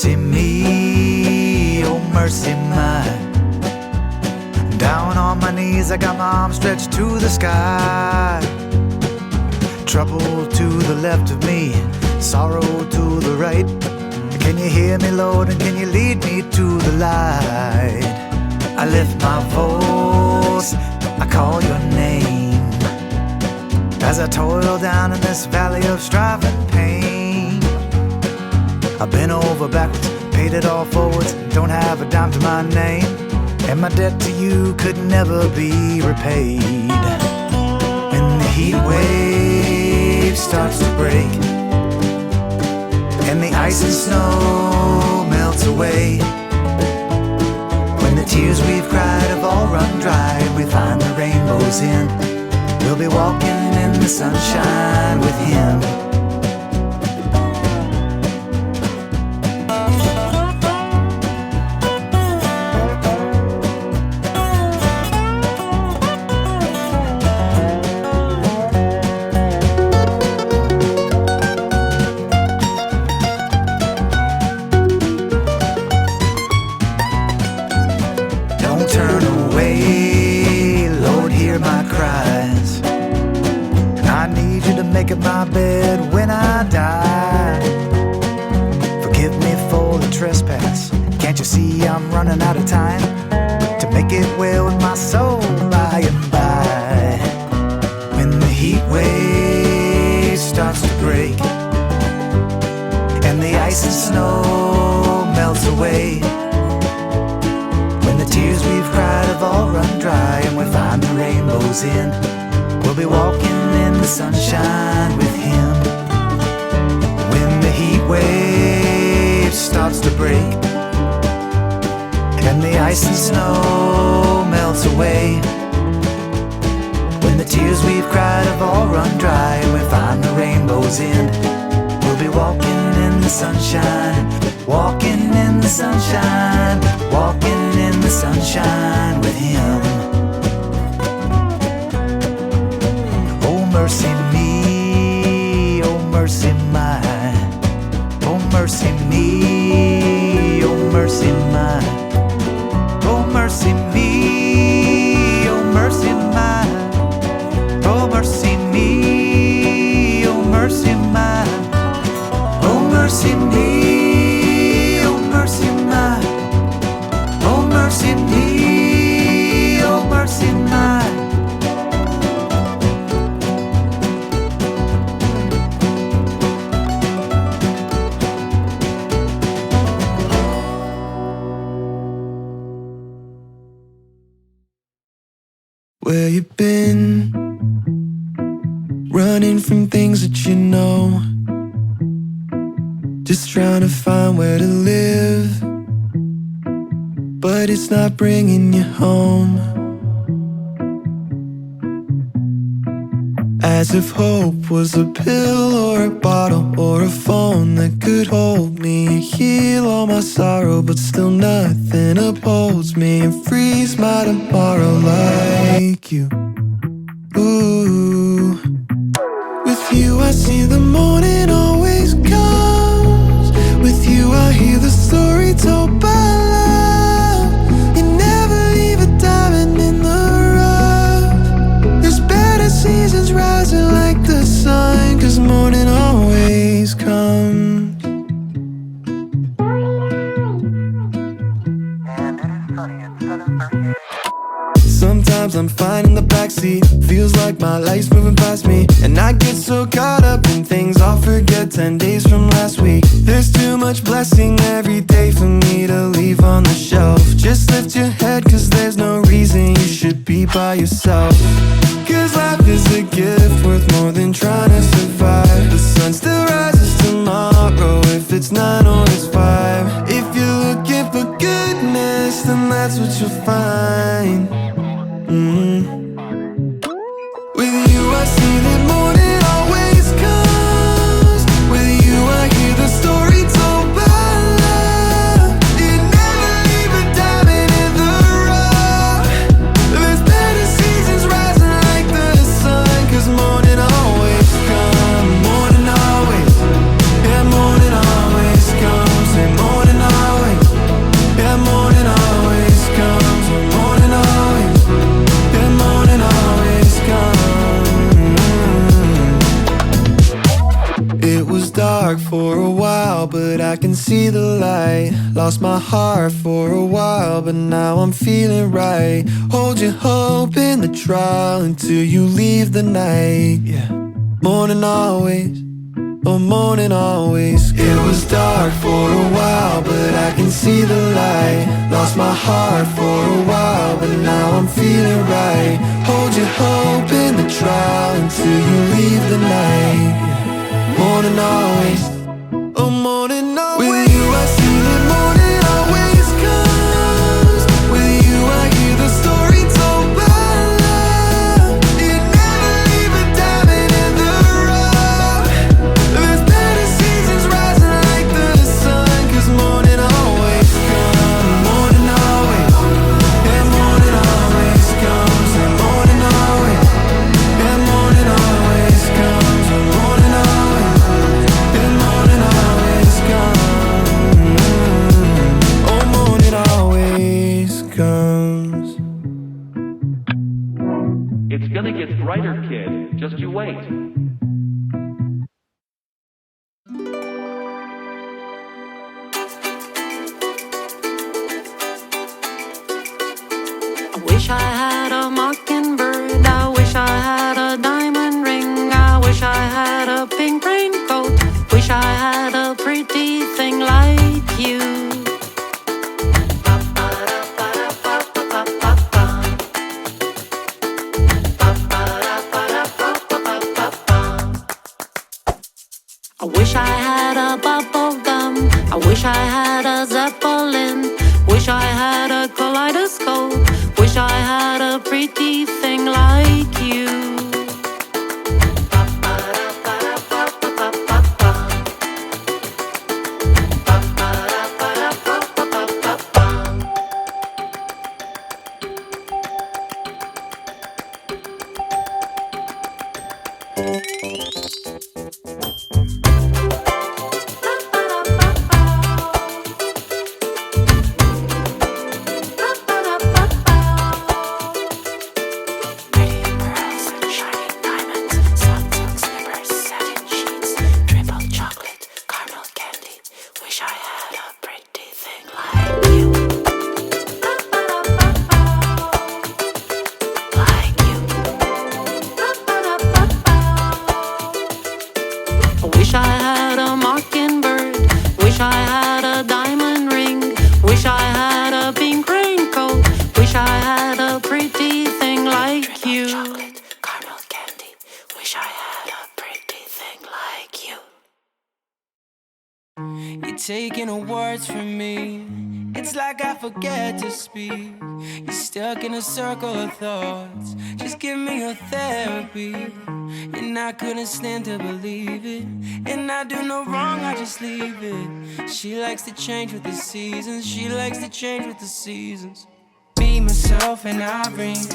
mercy me, oh mercy mine. Down on my knees, I got my arms stretched to the sky. Trouble to the left of me, sorrow to the right. Can you hear me, Lord, and can you lead me to the light? I lift my voice, I call your name, as I toil down in this valley of strife and pain. I've been over backwards, paid it all forwards, don't have a dime to my name, and my debt to you could never be repaid. When the heat wave starts to break and the ice and snow melts away, when the tears we've cried have all run dry and we find the rainbow's end, we'll be walking in the sunshine with him. Make up my bed when I die. Forgive me for the trespass. Can't you see I'm running out of time to make it well with my soul by and by? When the heat wave starts to break and the ice and snow melts away, when the tears we've cried have all run dry and we find the rainbow's end, we'll be walking in the sunshine with him. When the heat wave starts to break and the ice and snow melts away, when the tears we've cried have all run dry and we find the rainbow's end, we'll be walking in the sunshine, walking in the sunshine, walking in the sunshine with him. Mercy me, oh mercy mine. Oh mercy me, oh mercy mine. Oh mercy me, oh mercy mine. Oh mercy me, oh mercy mine. Oh mercy me, oh mercy mine. Oh mercy me, oh mercy mine. Where you been? Running from things that you know, just trying to find where to live, but it's not bringing you home. As if hope was a pill or a bottle or a phone that could hold me and heal all my sorrow, but still nothing upholds me and frees my tomorrow like you. Ooh. With you I see the morning always comes. With you I hear the story told by love. You never leave a diamond in the rough. There's better seasons rising like the sun, 'cause morning always comes. Sometimes I'm fine in the backseat, feels like my life's moving past me, and I get so caught up in things I'll forget 10 days from last week. There's too much blessing every day for me to leave on the shelf. Just lift your head, 'cause there's no reason you should be by yourself. 'Cause life is a gift worth more than trying to survive. The sun still rises tomorrow if it's 9 or it's 5. If you're looking for goodness, then that's what you'll find. With you I see that morning always comes. With you I hear the story told by love. You never leave a diamond in the rough. There's better seasons rising like the sun, 'cause morning always comes. Morning always, yeah, morning always comes. And morning dark for a while, but I can see the light. Lost my heart for a while, but now I'm feeling right. Hold your hope in the trial until you leave the night. Yeah. Morning always, oh morning always. It was dark for a while, but I can see the light. Lost my heart for a while, but now I'm feeling right. Hold your hope in the trial until you leave the night. Morning always, oh morning always. With you I see that morning always comes. With you I hear the story told by love. You never leave a diamond in the rough. There's better seasons rising like the sun, 'cause morning always comes. Morning always, yeah, morning always comes. And morning always, yeah, morning always comes. And morning always, yeah, morning always comes. Oh, morning always comes. It's gonna get brighter, kid. Just you wait. I wish I had a mockingbird. I wish I had a diamond ring. I wish I had a pink raincoat. Wish I had a pretty thing like you. I wish I had a bubble gum. I wish I had a zeppelin. Wish I had a kaleidoscope. Wish I had a pretty thing like you. Wish I had a mockingbird. Wish I had a diamond ring. Wish I had a pink raincoat. Wish I had a pretty thing like you. Chocolate, caramel candy. Wish I had a pretty thing like you. You're taking the words from me. It's like I forget to speak. You're stuck in a circle of thoughts. Just give me your therapy. And I couldn't stand to believe it. And I do no wrong, I just leave it. She likes to change with the seasons. She likes to change with the seasons. Me, myself, and Irene,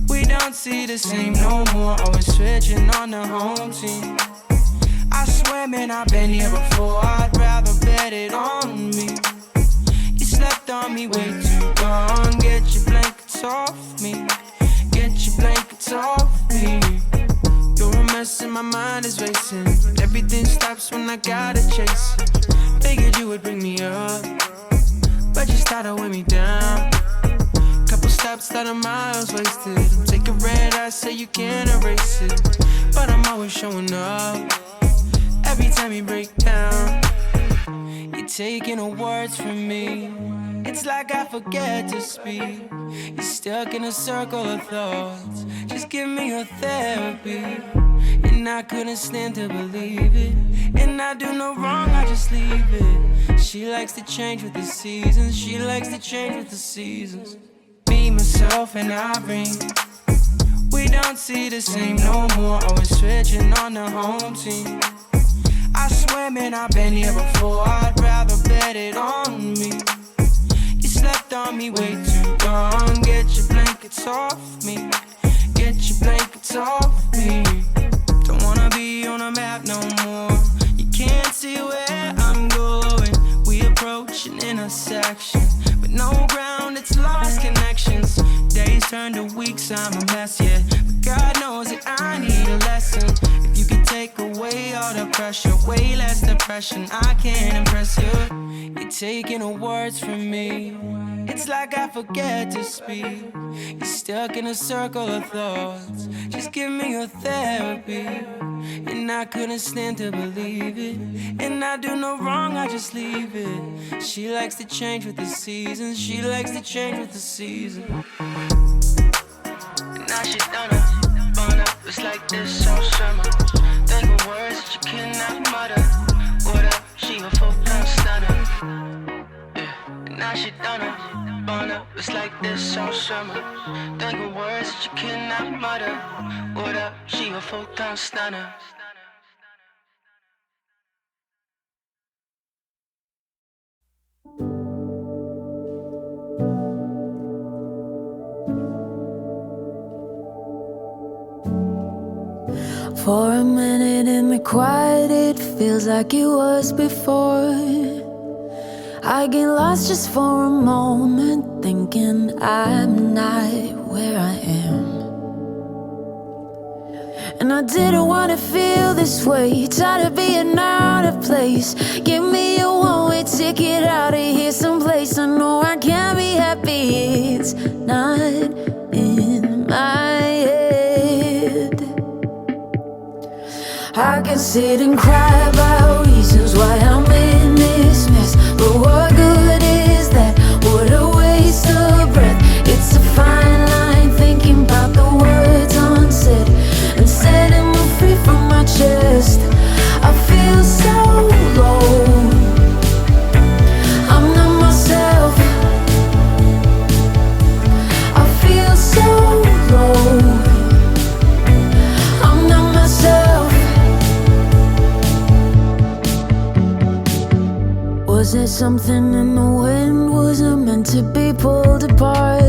we don't see the same no more. Always switching on the home team. I swear, man, I've been here before. I'd rather bet it on me. You slept on me way too long. Get your blankets off me. Get your blankets off me. You're a mess and my mind is racing. Everything stops when I gotta chase it. Figured you would bring me up, but you started with me down. Couple stops that are miles wasted. Take a red eye, say you can't erase it, but I'm always showing up. Every time you break down, you're taking the words from me. It's like I forget to speak. You're stuck in a circle of thoughts. Just give me your therapy. And I couldn't stand to believe it. And I do no wrong, I just leave it. She likes to change with the seasons. She likes to change with the seasons. Me, myself, and Irene, we don't see the same no more. Always switching on the home team. I swear, man, I've been here before. I'd rather bet it on me. You slept on me way too long. Get your blankets off me. Get your blankets off me. Don't wanna be on a map no more. You can't see where I'm going. We approach an intersection, but no ground, it's lost connections. Days turn to weeks, I'm a mess, yeah. But God knows that I need a lesson. If you could take away all the pressure, way less depression. I can't impress you. You're taking the words from me. It's like I forget to speak. You're stuck in a circle of thoughts. Just give me your therapy. And I couldn't stand to believe it. And I do no wrong, I just leave it. She likes to change with the seasons. She likes to change with the seasons. And now she done it. Burn up, it's like this all summer. Think of words that you cannot mutter. What up, she a full-time stunner. Yeah. And now she done it. Burn up, it's like this all summer. Think of words that you cannot mutter. What up, she a full-time stunner. For a minute in the quiet, it feels like it was before. I get lost just for a moment, thinking I'm not where I am. And I didn't want to feel this way, tired of being out of place. Give me a one-way ticket out of here someplace. I know I can't be happy, it's not in my head. I can sit and cry about reasons why I'm in this mess, but what good is that? What a waste of breath. It's a fine line, thinking about the words unsaid and setting me free from my chest. I feel so low, I'm not myself. I feel so low, I'm not myself. Was it something in the wind? Was it meant to be pulled apart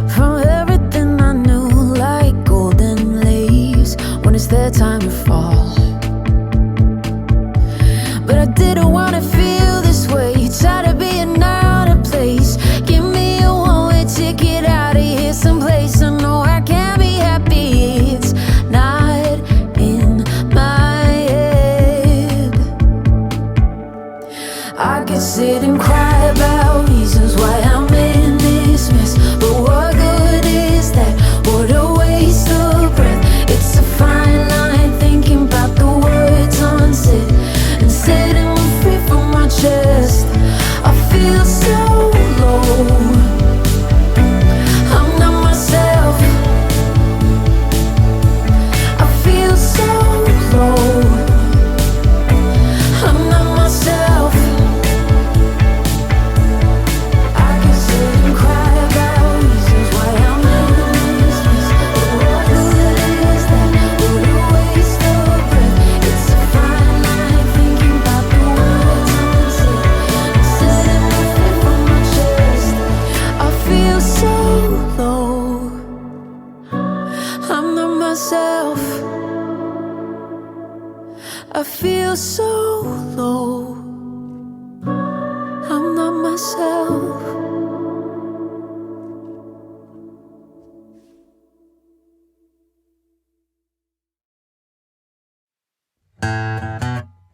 from everything I knew, like golden leaves when it's their time to fall? But I didn't want to feel this way, tired of being out of place. Give me a one-way ticket out of here someplace. I know I can't be happy, it's not in my head. I can sit and cry about reasons why I'm in this mess, but what good is that? What a waste of breath. It's a fine line, thinking about the words unsaid and setting me free from my chest. I feel so low, I'm not myself. I feel so low, I'm not myself. I can sit and cry about reasons why I'm in this mess, but what good is that? What a waste of breath. It's a fine line, thinking about the words unsaid and setting me free from my chest. I feel so low, I'm not myself. I feel so low, I'm not myself.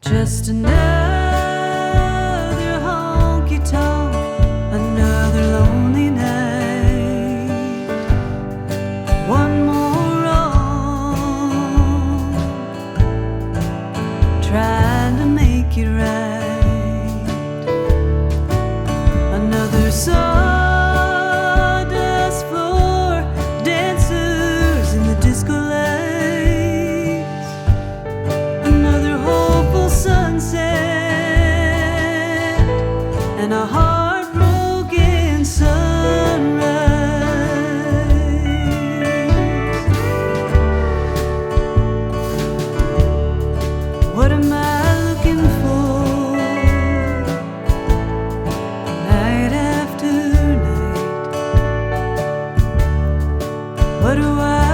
Just another honky tonk, another lonely night. One more wrong, trying to make it right. Another sawdust floor, dancers in the disco lights. Another hopeful sunset and a heartbroken sunrise. What am I looking for? Night after night. What do I